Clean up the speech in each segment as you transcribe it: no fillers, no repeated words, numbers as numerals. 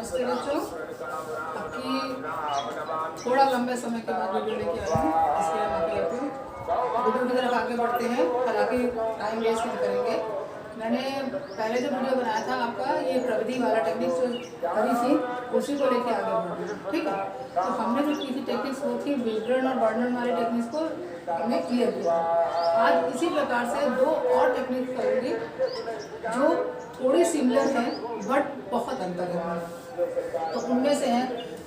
नमस्ते बच्चों, आपकी थोड़ा लंबे समय के बाद वीडियो लेके आई हूँ, इसलिए मैं कहती हूँ वीडियो की तरफ आगे बढ़ते हैं। हालांकि टाइम वेस्ट नहीं करेंगे। मैंने पहले जो वीडियो बनाया था आपका ये प्रविधि वाला टेक्निक जो करी थी उसी को लेके आगे बढ़ रहे हैं, ठीक है। तो हमने जो की थी टेक्निक्स वो थी विवरण और वर्णन वाले टेक्निक्स को हमने क्लियर किया। आज इसी प्रकार से दो और टेक्निक करूँगी जो थोड़ी सिमिलर है बट बहुत अंतर है। तो उनमें से है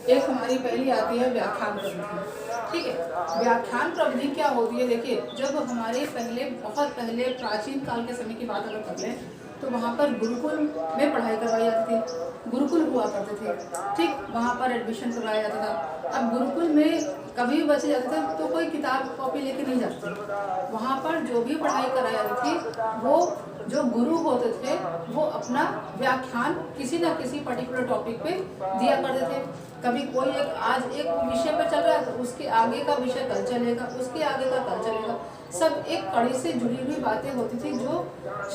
एक हमारी पहली आती है व्याख्यान प्रविधि, ठीक है। व्याख्यान प्रविधि क्या होती है? देखिए, जब हमारे बहुत पहले प्राचीन काल के समय की बात अगर कर लें तो वहाँ पर गुरुकुल में पढ़ाई करवाई जाती थी, गुरुकुल हुआ करते थे, ठीक। वहाँ पर एडमिशन करवाया जाता था। अब गुरुकुल में कभी भी बच्चे जाते थे तो कोई किताब कॉपी लेके नहीं जाते। वहाँ पर जो भी पढ़ाई कराई जाती थी वो जो गुरु होते थे वो अपना व्याख्यान किसी न किसी पर्टिकुलर टॉपिक पे दिया करते थे। कभी कोई आज एक विषय पर चल रहा है तो उसके आगे का विषय कल चलेगा, उसके आगे का कल चलेगा। सब एक कड़ी से जुड़ी हुई बातें होती थी जो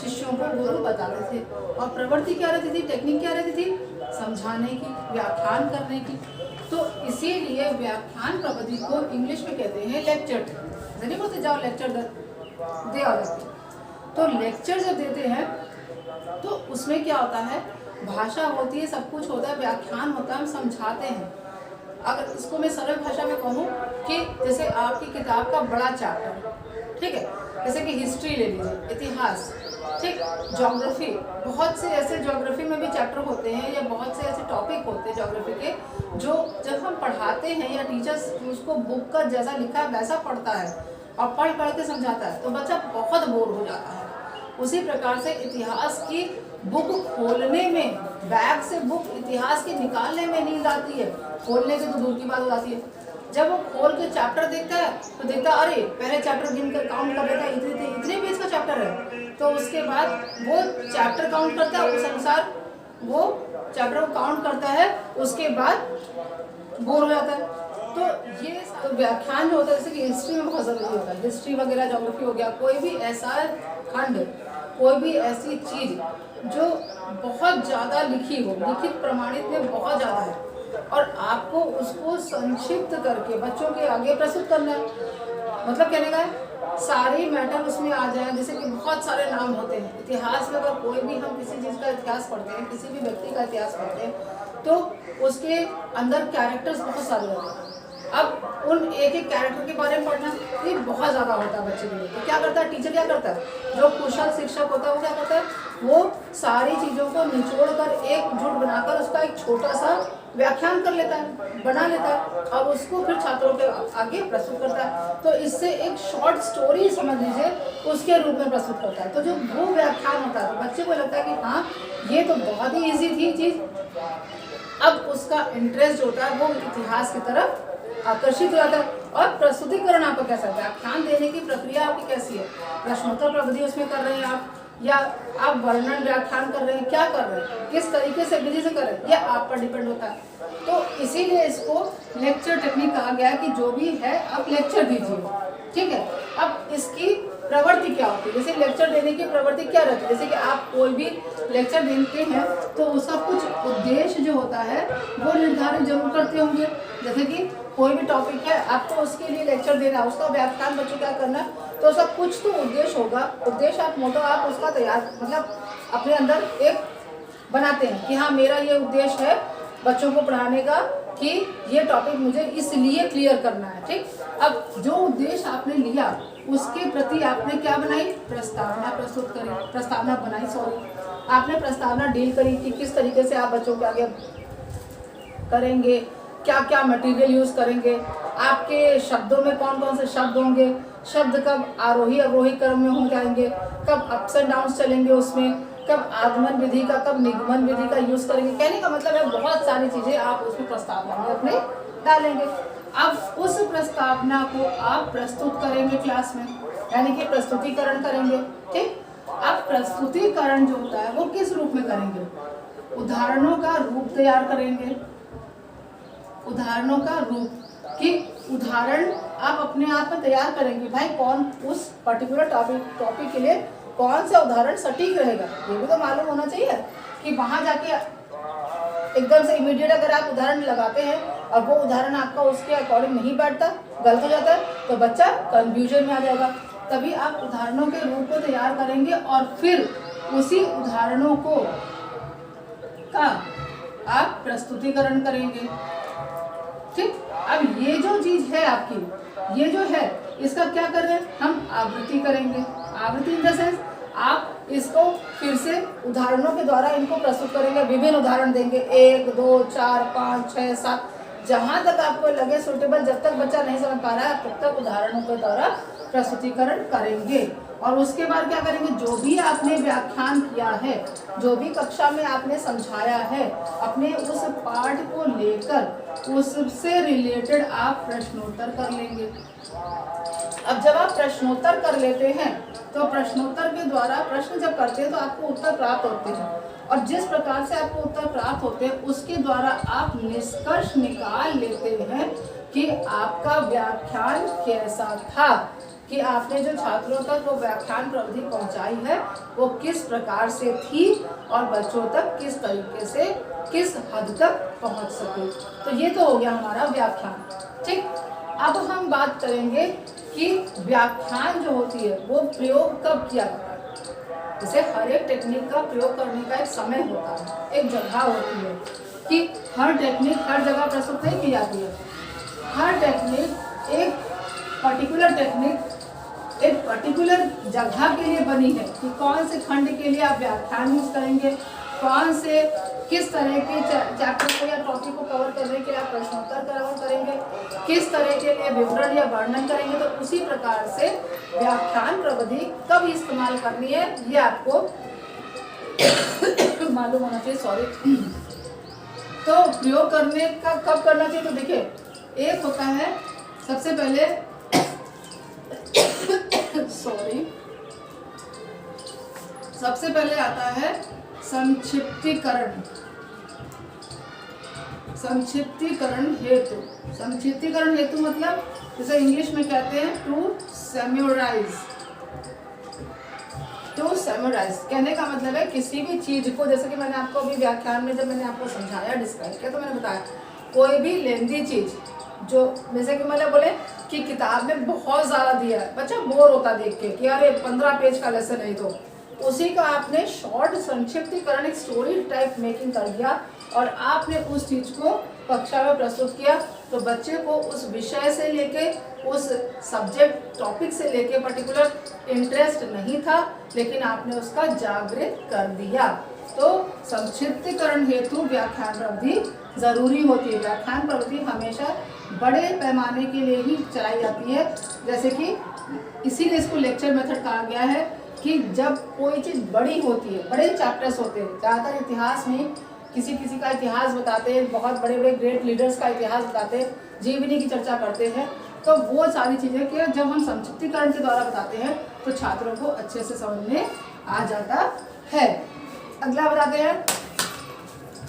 शिष्यों को गुरु बताते थे। और प्रवृत्ति क्या रहती थी, टेक्निक क्या रहती थी? समझाने की, व्याख्यान करने की। तो इसीलिए व्याख्यान प्रविधि को इंग्लिश में कहते हैं लेक्चर। नहीं बोलते जाओ लेक्चर दे आ जाते। तो लेक्चर जब देते हैं तो उसमें क्या होता है, भाषा होती है, सब कुछ होता है, व्याख्यान होता है, हम समझाते हैं। अगर इसको मैं सरल भाषा में कहूँ कि जैसे आपकी किताब का बड़ा चैप्टर, ठीक है, जैसे कि हिस्ट्री ले लीजिए, इतिहास, ठीक, ज्योग्राफी, बहुत से ऐसे ज्योग्राफी में भी चैप्टर होते हैं या बहुत से ऐसे टॉपिक होते हैं ज्योग्राफी के जो जब हम पढ़ाते हैं या टीचर्स उसको बुक का जैसा लिखा है वैसा पढ़ता है और पढ़ के समझाता है तो बच्चा बहुत बोर हो जाता है। उसी प्रकार से इतिहास की बुक खोलने में, बैग से बुक इतिहास की निकालने में नींद आती है, खोलने की तो दूर की बात हो जाती है। जब वो खोल के चैप्टर देखता है तो देखता है अरे पहले चैप्टर गिनकर काउंट कर लेता है, इतने पेज का चैप्टर है। तो उसके बाद वो चैप्टर काउंट करता है, उस अनुसार वो चैप्टर को काउंट करता है, उसके बाद बोर हो जाता है। तो ये तो व्याख्यान जो होता है जैसे कि हिस्ट्री में बहुत ज़रूरी होता है, हिस्ट्री वगैरह ज्योग्राफी हो गया, कोई भी ऐसा खंड, कोई भी ऐसी चीज़ जो बहुत ज़्यादा लिखी हो, लिखित प्रमाणित में बहुत ज़्यादा है और आपको उसको संक्षिप्त करके बच्चों के आगे प्रस्तुत करना है। मतलब कहने का है सारे मैटर उसमें आ जाए। जैसे कि बहुत सारे नाम होते हैं इतिहास में, अगर कोई भी हम किसी चीज़ का इतिहास पढ़ते हैं, किसी भी व्यक्ति का इतिहास पढ़ते हैं तो उसके अंदर कैरेक्टर्स बहुत सारे होते हैं। अब उन एक एक कैरेक्टर के बारे में पढ़ना ये बहुत ज़्यादा होता है बच्चे के लिए। तो क्या करता है टीचर, क्या करता है, जो कुशल शिक्षक होता है वो क्या करता है, वो सारी चीज़ों को निचोड़ कर एकजुट बनाकर उसका एक छोटा सा व्याख्यान कर लेता है, बना लेता है और उसको फिर छात्रों के आगे प्रस्तुत करता है। तो इससे एक शॉर्ट स्टोरी समझ लीजिए उसके रूप में प्रस्तुत करता है। तो जो वो व्याख्यान होता है तो बच्चे को लगता है कि हाँ ये तो बहुत ही ईजी थी चीज़। अब उसका इंटरेस्ट होता है वो इतिहास की तरफ आकर्षित हो जाता है। और प्रस्तुतिकरण आपका कैसा है, व्याख्यान देने की प्रक्रिया आपकी कैसी है, प्रश्नोत्तर प्रविधि उसमें कर रहे हैं आप या आप वर्णन व्याख्यान कर रहे हैं, क्या कर रहे हैं, किस तरीके से विधि से कर रहे हैं, ये आप पर डिपेंड होता है। तो इसीलिए इसको लेक्चर टेक्निक कहा गया है कि जो भी है आप लेक्चर दीजिए, ठीक है। अब इसकी प्रवृत्ति क्या होती है, जैसे लेक्चर देने की प्रवृत्ति क्या रहती है, जैसे कि आप कोई भी लेक्चर देते हैं तो उसका कुछ उद्देश्य जो होता है वो निर्धारित जरूर करते होंगे। जैसे कि कोई भी टॉपिक है आपको उसके लिए लेक्चर देना, उसका व्याख्यान बच्चों क्या करना, तो उसका कुछ तो उद्देश्य होगा। उद्देश्य आप मोटो आप उसका तैयार मतलब अपने अंदर एक बनाते हैं कि हाँ मेरा ये उद्देश्य है बच्चों को पढ़ाने का कि ये टॉपिक मुझे इसलिए क्लियर करना है, ठीक। अब जो उद्देश्य आपने लिया उसके प्रति आपने क्या बनाई, प्रस्तावना प्रस्तुत करी, प्रस्तावना बनाई, आपने प्रस्तावना डील करी कि किस तरीके से आप बच्चों के आगे करेंगे, क्या क्या मटेरियल यूज़ करेंगे, आपके शब्दों में कौन कौन से शब्द होंगे, शब्द कब आरोही अवरोही क्रम में हो जाएंगे, कब अप्स एंड डाउन्स चलेंगे उसमें, कब आगमन विधि का कब निगमन विधि का यूज़ करेंगे। कहने का मतलब है बहुत सारी चीज़ें आप उसमें प्रस्तावना में अपने डालेंगे। अब उस प्रस्तावना को आप प्रस्तुत करेंगे क्लास में, यानी कि प्रस्तुतिकरण करेंगे, ठीक। अब प्रस्तुतिकरण जो होता है वो किस रूप में करेंगे, उदाहरणों का रूप तैयार करेंगे, उदाहरणों का रूप कि उदाहरण आप अपने आप में तैयार करेंगे, भाई कौन उस पर्टिकुलर टॉपिक के लिए कौन सा उदाहरण सटीक रहेगा, ये भी तो मालूम होना चाहिए कि वहाँ जाके एकदम से इमीडिएट अगर आप उदाहरण लगाते हैं और वो उदाहरण आपका उसके अकॉर्डिंग नहीं बैठता, गलत हो जाता है, तो बच्चा कंफ्यूजन में आ जाएगा। तभी आप उदाहरणों के रूप को तैयार करेंगे और फिर उसी उदाहरणों को का आप प्रस्तुतिकरण करेंगे। ठीक, अब ये जो चीज है आपकी, ये जो है इसका क्या कर रहे हैं हम, आवृत्ति करेंगे। आवृत्ति इन द सेंस आप इसको फिर से उदाहरणों के द्वारा इनको प्रस्तुत करेंगे, विभिन्न उदाहरण देंगे, 1 2 4 5 6 7, जहां तक आपको लगे सुटेबल। जब तक बच्चा नहीं समझ पा रहा है तब तक उदाहरणों के द्वारा प्रस्तुतिकरण करेंगे। और उसके बाद क्या करेंगे, जो भी आपने व्याख्यान किया है, जो भी कक्षा में आपने समझाया है, अपने उस पाठ को लेकर उससे रिलेटेड आप प्रश्नोत्तर कर लेंगे। अब जब आप प्रश्नोत्तर कर लेते हैं तो प्रश्नोत्तर के द्वारा प्रश्न जब करते हैं तो आपको उत्तर प्राप्त होते हैं, और जिस प्रकार से आपको उत्तर प्राप्त होते हैं उसके द्वारा आप निष्कर्ष निकाल लेते हैं कि आपका व्याख्यान कैसा था, कि आपने जो छात्रों तक वो व्याख्यान प्रविधि पहुंचाई है वो किस प्रकार से थी और बच्चों तक किस तरीके से किस हद तक पहुंच सके। तो ये तो हो गया हमारा व्याख्यान। ठीक, अब हम बात करेंगे कि व्याख्यान जो होती है वो प्रयोग कब किया जाता है। जैसे हर एक टेक्निक का प्रयोग करने का एक समय होता है, एक जगह होती है, कि हर टेक्निक हर जगह प्रस्तुत नहीं की जाती है। हर टेक्निक एक पर्टिकुलर टेक्निक एक पर्टिकुलर जगह के लिए बनी है, कि कौन से खंड के लिए आप व्याख्यान यूज करेंगे, कौन से किस तरह के चैप्टर को या टॉपिक को कवर करने के लिए आप प्रश्नोत्तर करेंगे, किस तरह के लिए विवरण या वर्णन करेंगे। तो उसी प्रकार से व्याख्यान प्रविधि कब इस्तेमाल करनी है ये आपको मालूम होना चाहिए। सॉरी, तो प्रयोग करने का कब करना चाहिए, तो देखिए एक होता है सबसे पहले सॉरी सबसे पहले आता है संक्षिप्तीकरण। संक्षिप्तीकरण हेतु, संक्षिप्तीकरण हेतु मतलब जैसे इंग्लिश में कहते हैं टू सैम्युराइज। टू सैम्युराइज कहने का मतलब है किसी भी चीज को, जैसे कि मैंने आपको अभी व्याख्यान में जब मैंने आपको समझाया डिस्क्राइब किया तो मैंने बताया कोई भी लेंदी चीज जो, जैसे कि मैंने बोले कि किताब में बहुत ज़्यादा दिया है, बच्चा बोर होता देख के कि अरे 15 पेज का लेसन है, तो उसी का आपने शॉर्ट संक्षिप्तीकरण एक स्टोरी टाइप मेकिंग कर दिया और आपने उस चीज़ को कक्षा में प्रस्तुत किया, तो बच्चे को उस विषय से लेके उस सब्जेक्ट टॉपिक से लेके पर्टिकुलर इंटरेस्ट नहीं था, लेकिन आपने उसका जागृत कर दिया। तो संक्षिप्तीकरण हेतु व्याख्यान प्रविधि जरूरी होती है। व्याख्यान प्रविधि हमेशा बड़े पैमाने के लिए ही चलाई जाती है, जैसे कि इसीलिए इसको लेक्चर मेथड कहा गया है कि जब कोई चीज़ बड़ी होती है, बड़े चैप्टर्स होते हैं, ज़्यादातर इतिहास में किसी किसी का इतिहास बताते हैं, बहुत बड़े बड़े ग्रेट लीडर्स का इतिहास बताते हैं, जीवनी की चर्चा करते हैं, तो वो सारी चीज़ें कि जब हम संक्षिप्तीकरण के द्वारा बताते हैं तो छात्रों को अच्छे से समझ में आ जाता है। अगला बताते हैं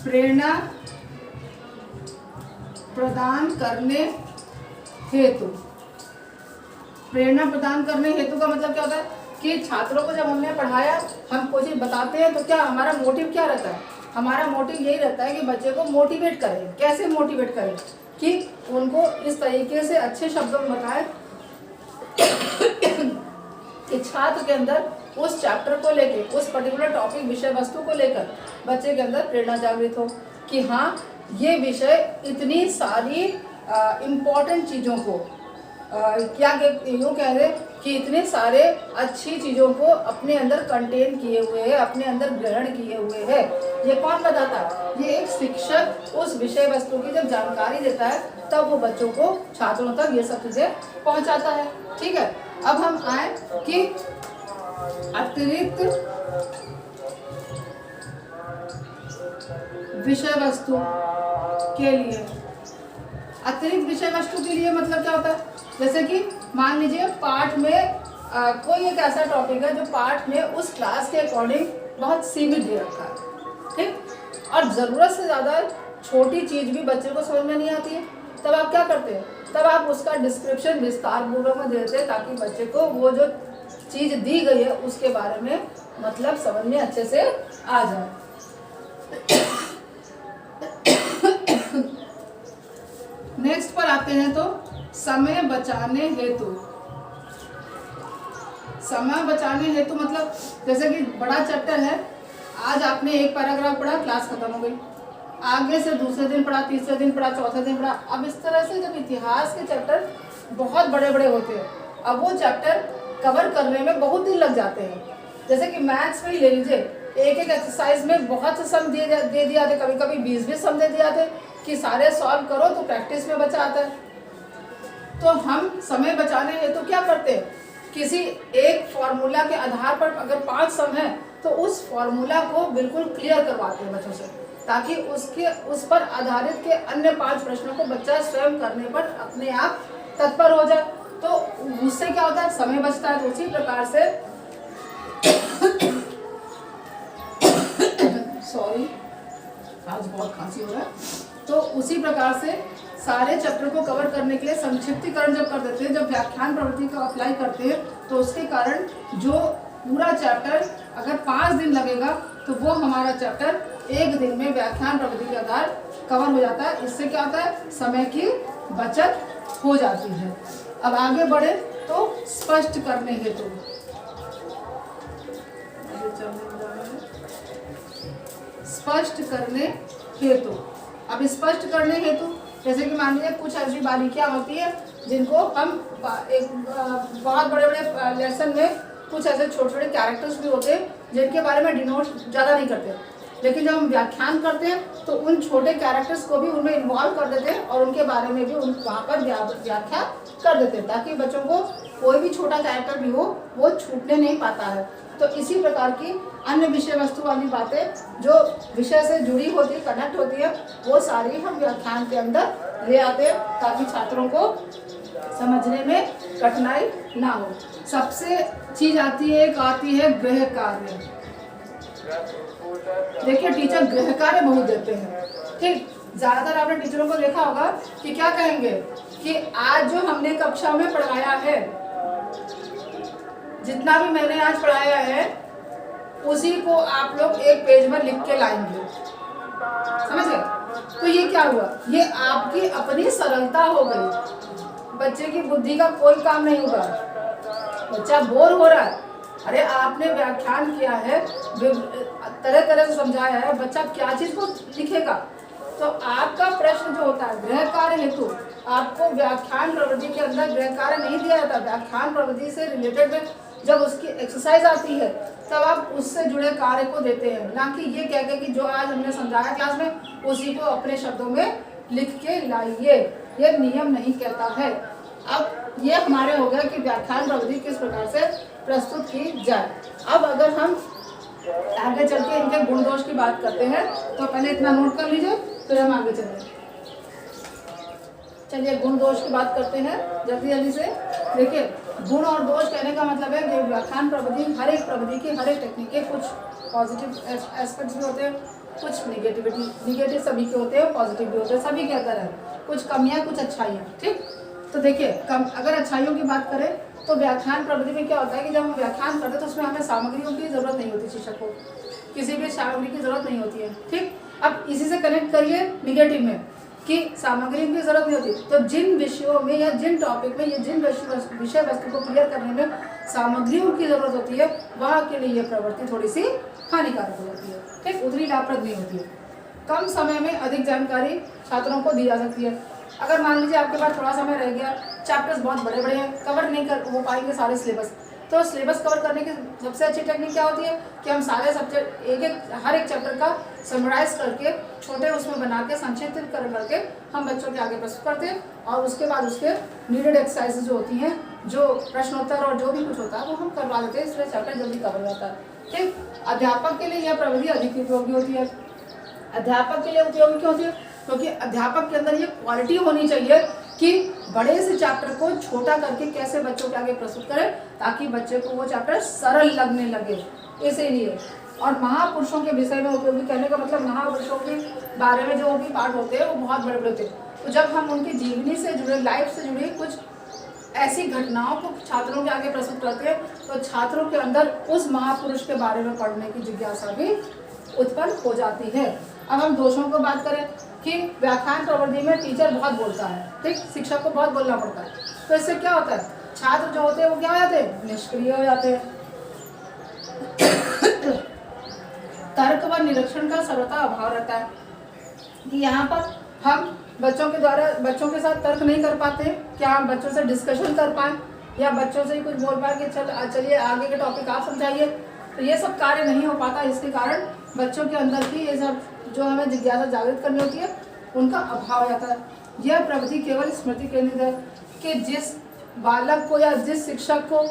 प्रेरणा प्रदान करने हेतु। प्रेरणा प्रदान करने हेतु का मतलब क्या होता है कि छात्रों को जब हमने पढ़ाया, हम कोई चीज़ बताते हैं तो क्या हमारा मोटिव क्या रहता है, हमारा मोटिव यही रहता है कि बच्चे को मोटिवेट करें। कैसे मोटिवेट करें, कि उनको इस तरीके से अच्छे शब्दों में बताएं कि छात्र के अंदर उस चैप्टर को लेके, उस पर्टिकुलर टॉपिक विषय वस्तु को लेकर बच्चे के अंदर प्रेरणा जागृत हो कि हाँ ये विषय इतनी सारी इम्पोर्टेंट चीज़ों को क्या यूँ कह रहे कि इतने सारे अच्छी चीज़ों को अपने अंदर कंटेन किए हुए है, अपने अंदर ग्रहण किए हुए है। ये कौन बताता है, ये एक शिक्षक उस विषय वस्तु की जब जानकारी देता है तब वो बच्चों को, छात्रों तक ये सब चीज़ें पहुंचाता है। ठीक है, अब हम आए कि अतिरिक्त विषय वस्तु के लिए। अतिरिक्त विषय वस्तु के लिए मतलब क्या होता है, जैसे कि मान लीजिए पाठ में कोई एक ऐसा टॉपिक है जो पाठ में उस क्लास के अकॉर्डिंग बहुत सीमित दे रखा है, ठीक, और ज़रूरत से ज़्यादा छोटी चीज़ भी बच्चे को समझ में नहीं आती है, तब आप क्या करते हैं, तब आप उसका डिस्क्रिप्शन विस्तार पूर्वक में देते हैं ताकि बच्चे को वो जो चीज़ दी गई है उसके बारे में मतलब समझ में अच्छे से आ जाए। नेक्स्ट पर आते हैं तो समय बचाने हेतु। समय बचाने हेतु मतलब जैसे कि बड़ा चैप्टर है, आज आपने एक पैराग्राफ पढ़ा, क्लास खत्म हो गई, आगे से दूसरे दिन पढ़ा, तीसरे दिन पढ़ा, चौथे दिन पढ़ा। अब इस तरह से जब इतिहास के चैप्टर बहुत बड़े बड़े होते हैं, अब वो चैप्टर कवर करने में बहुत दिन लग जाते हैं। जैसे कि मैथ्स में ही ले लीजिए, एक एक एक्सरसाइज में बहुत से सम दे दिया थे, कभी कभी 20-20 सम दे दिया थे कि सारे सॉल्व करो, तो प्रैक्टिस में बचा आता है। तो हम समय बचाने हेतु तो क्या करते हैं, किसी एक फॉर्मूला के आधार पर अगर 5 सम है तो उस फॉर्मूला को बिल्कुल क्लियर करवाते हैं बच्चों से, ताकि उस पर आधारित के अन्य 5 प्रश्नों को बच्चा स्वयं करने पर अपने आप तत्पर हो जाए। तो उससे क्या होता है, समय बचता है। तो उसी प्रकार से सॉरी, आज बहुत खांसी हो रहा है। तो उसी प्रकार से सारे चैप्टर को कवर करने के लिए संक्षिप्तीकरण जब कर देते हैं, जब व्याख्यान प्रवृत्ति का अप्लाई करते हैं, तो उसके कारण जो पूरा चैप्टर अगर 5 दिन लगेगा तो वो हमारा चैप्टर 1 दिन में व्याख्यान प्रवृत्ति के आधार कवर हो जाता है। इससे क्या होता है, समय की बचत हो जाती है। अब आगे बढ़े तो स्पष्ट करने हेतु, स्पष्ट करने हेतु। अब स्पष्ट करने हेतु जैसे कि मान लीजिए कुछ ऐसी बारीकियां होती है जिनको हम एक बहुत बड़े बड़े लेसन में कुछ ऐसे छोटे छोटे कैरेक्टर्स भी होते हैं जिनके बारे में डिनोट ज़्यादा नहीं करते, लेकिन जब हम व्याख्यान करते हैं तो उन छोटे कैरेक्टर्स को भी उनमें इन्वॉल्व कर देते हैं और उनके बारे में भी वहाँ पर व्याख्या कर देते हैं, ताकि बच्चों को कोई भी छोटा कैरेक्टर भी हो वो छूटने नहीं पाता है। तो इसी प्रकार की अन्य विषय वस्तु वाली बातें जो विषय से जुड़ी होती है, कनेक्ट होती है, वो सारी हम व्याख्यान के अंदर ले आते हैं, ताकि छात्रों को समझने में कठिनाई ना हो। सबसे चीज आती है गृह कार्य। देखिए टीचर गृह कार्य बहुत देते हैं, ठीक। ज्यादातर आपने टीचरों को देखा होगा कि क्या कहेंगे कि आज जो हमने कक्षा में पढ़ाया है, जितना भी मैंने आज पढ़ाया है उसी को आप लोग एक पेज में लिख के लाएंगे, समझ गए। तो ये क्या हुआ, ये आपकी अपनी सरलता हो गई, बच्चे की बुद्धि का कोई काम नहीं होगा। बच्चा बोर हो रहा है, अरे आपने व्याख्यान किया है, तरह तरह से समझाया है, बच्चा क्या चीज को लिखेगा। तो आपका प्रश्न जो होता है गृह कार्य हेतु, आपको व्याख्यान प्रवृत्ति के अंदर गृह कार्य नहीं दिया जाता। व्याख्यान प्रवृत्ति से रिलेटेड में जब उसकी एक्सरसाइज आती है तब आप उससे जुड़े कार्य को देते हैं, ना कि ये कह के कि जो आज हमने समझाया क्लास में उसी को अपने शब्दों में लिख के लाइए, ये नियम नहीं कहता है। अब ये हमारे हो गया कि व्याख्यान प्रवृत्ति किस प्रकार से प्रस्तुत की जाए। अब अगर हम आगे चल के इनके गुण दोष की बात करते हैं तो पहले इतना नोट कर लीजिए, फिर हम आगे चलेंगे। चलिए गुण दोष की बात करते हैं जल्दी जल्दी से। देखिए गुण और दोष कहने का मतलब है कि व्याख्यान प्रवृत्ति, हर एक प्रवृत्ति की हर एक टेक्निक के कुछ पॉजिटिव एस्पेक्ट्स भी होते हैं, कुछ निगेटिव सभी के होते हैं, पॉजिटिव भी होते हैं, सभी के अंदर है कुछ कमियां कुछ अच्छाइयाँ, ठीक। तो देखिए अगर अच्छाइयों की बात करें तो व्याख्यान प्रवृत्ति में क्या होता है कि जब हम व्याख्यान करते हैं तो उसमें हमें सामग्रियों की जरूरत नहीं होती, शिक्षक को किसी भी सामग्री की जरूरत नहीं होती है, ठीक। अब इसी से कनेक्ट करिए निगेटिव में कि सामग्री की जरूरत नहीं होती। तो जिन विषयों में या जिन टॉपिक में या जिन विषय वस्तु को क्लियर करने में सामग्रियों की जरूरत होती है, वहाँ के लिए यह प्रवृत्ति थोड़ी सी हानिकारक हो जाती है, ठीक, उतनी लाभप्रद नहीं होती है। कम समय में अधिक जानकारी छात्रों को दी जा सकती है। अगर मान लीजिए आपके पास थोड़ा समय रह गया, चैप्टर्स बहुत बड़े बड़े हैं, कवर नहीं कर हो पाएंगे सारे सिलेबस, तो सिलेबस कवर करने की सबसे अच्छी टेक्निक क्या होती है कि हम सारे सब्जेक्ट हर एक चैप्टर का समराइज करके छोटे उसमें बना के संक्षिप्त करके हम बच्चों के आगे प्रस्तुत करते हैं, और उसके बाद उसके नीडेड एक्सरसाइजेज जो होती हैं, जो प्रश्नोत्तर और जो भी कुछ होता है वो हम करवा देते हैं, इसलिए चैप्टर जल्दी कवर हो जाता है, ठीक। अध्यापक के लिए यह प्रविधि अधिक उपयोगी होती है। अध्यापक के लिए उपयोगी क्यों होती है, क्योंकि अध्यापक के अंदर ये क्वालिटी होनी चाहिए कि बड़े से चैप्टर को छोटा करके कैसे बच्चों के आगे प्रस्तुत करें ताकि बच्चे को वो चैप्टर सरल लगने लगे, इसीलिए। और महापुरुषों के विषय में उपयोगी कहने का मतलब महापुरुषों के बारे में जो भी पाठ होते हैं वो बहुत बड़े बड़े होते हैं। तो जब हम उनकी जीवनी से जुड़े, लाइफ से जुड़ी कुछ ऐसी घटनाओं को छात्रों के आगे प्रस्तुत करते हैं तो छात्रों के अंदर उस महापुरुष के बारे में पढ़ने की जिज्ञासा भी उत्पन्न हो जाती है। अब हम दोषों को बात करें कि व्याख्यान प्रवृत्ति में टीचर बहुत बोलता है, ठीक, शिक्षक को बहुत बोलना पड़ता है, तो इससे क्या होता है, छात्र जो होते हैं वो क्या हो जाते हैं, निष्क्रिय हो जाते हैं। तर्क व निरीक्षण का सर्वथा अभाव रहता है कि यहाँ पर हम बच्चों के साथ तर्क नहीं कर पाते, क्या हम बच्चों से डिस्कशन कर पाए या बच्चों से ही कुछ बोल पाए कि चलिए आगे के टॉपिक आप समझाइए, तो ये सब कार्य नहीं हो पाता। इसके कारण बच्चों के अंदर की ये सब जो हमें जिज्ञासा जागृत करनी होती है उनका अभाव हो जाता है। यह प्रवृत्ति केवल स्मृति केंद्रित है कि जिस बालक को या जिस शिक्षक को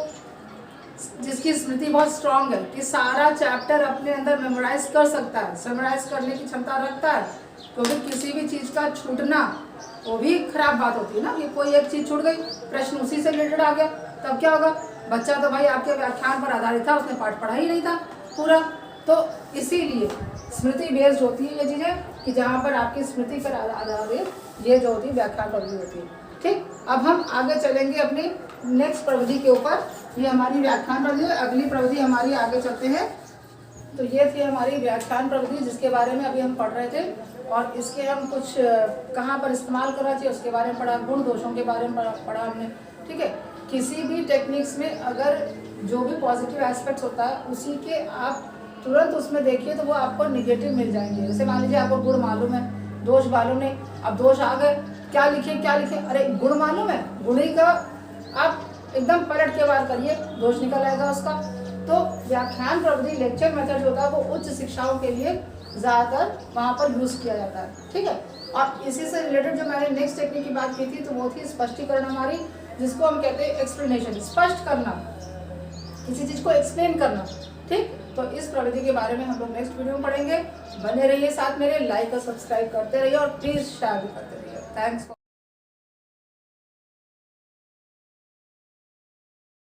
जिसकी स्मृति बहुत स्ट्रांग है कि सारा चैप्टर अपने अंदर मेमोराइज कर सकता है, मेमोराइज करने की क्षमता रखता है, क्योंकि किसी भी चीज़ का छूटना वो भी खराब बात होती है ना, कि कोई एक चीज़ छूट गई, प्रश्न उसी से रिलेटेड आ गया, तब क्या होगा, बच्चा तो भाई आपके व्याख्यान पर आधारित था, उसने पाठ पढ़ा ही नहीं था पूरा। तो इसीलिए स्मृति बेस्ड होती है ये चीज़ें कि जहाँ पर आपकी स्मृति पर आधारित ये जो होती है व्याख्यान प्रवृत्ति होती है। ठीक, अब हम आगे चलेंगे अपनी नेक्स्ट प्रवृत्ति के ऊपर। ये हमारी व्याख्यान प्रवृत्ति है, अगली प्रवृत्ति हमारी आगे चलते हैं। तो ये थी हमारी व्याख्यान प्रवृत्ति जिसके बारे में अभी हम पढ़ रहे थे, और इसके हम कुछ कहाँ पर इस्तेमाल करना चाहिए उसके बारे में पढ़ा, गुण दोषों के बारे में पढ़ा हमने। ठीक है, किसी भी टेक्निक्स में अगर जो भी पॉजिटिव एस्पेक्ट्स होता है उसी के आप तुरंत उसमें देखिए तो वो आपको निगेटिव मिल जाएंगे। जैसे मान लीजिए आपको गुण मालूम है, दोष मालूम नहीं, अब दोष आ गए, क्या लिखे, अरे गुण मालूम है, गुण ही का आप एकदम पलट के बार करिए, दोष निकल आएगा उसका। तो व्याख्यान प्रवृत्ति लेक्चर मेथड जो होता है वो उच्च शिक्षाओं के लिए ज़्यादातर वहाँ पर यूज़ किया जाता है। ठीक है, और इसी से रिलेटेड जो मैंने नेक्स्ट टेक्निक की बात की थी तो वो थी स्पष्टीकरण हमारी, जिसको हम कहते हैं एक्सप्लेनेशन, स्पष्ट करना, किसी चीज़ को एक्सप्लेन करना। ठीक, तो इस प्रवृत्ति के बारे में हम लोग नेक्स्ट वीडियो में पढ़ेंगे। बने रहिए साथ मेरे, लाइक और सब्सक्राइब करते रहिए और प्लीज़ शेयर भी करते रहिए। थैंक्स।